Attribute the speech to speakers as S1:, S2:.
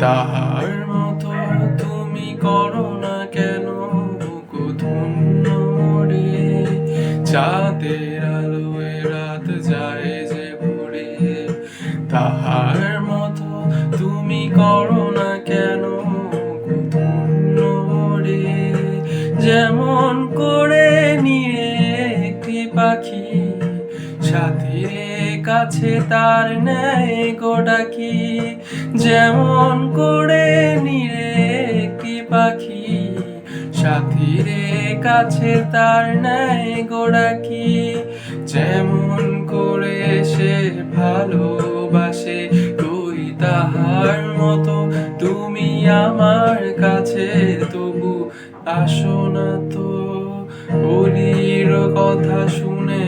S1: তাহার মতো তুমি করো না কেন বুকু ধন্য মোরে, চাঁদের আলোয় রাত যায় যে ভরে। তাহার মতো তুমি করো না কেন বুকু ধন্য মোরে, যেমন করে নিয়ে একটি পাখি সাথীরে কাছে তার নেয় গো ডাকি। যেমন করে নিরে একটি পাখি সাথীরে কাছে তার নেয় গো ডাকি। যেমন করে সে ভালোবাসে তুই তাহার মতো তুমি আমার কাছে তবু আসো না তো। অলির কথা শুনে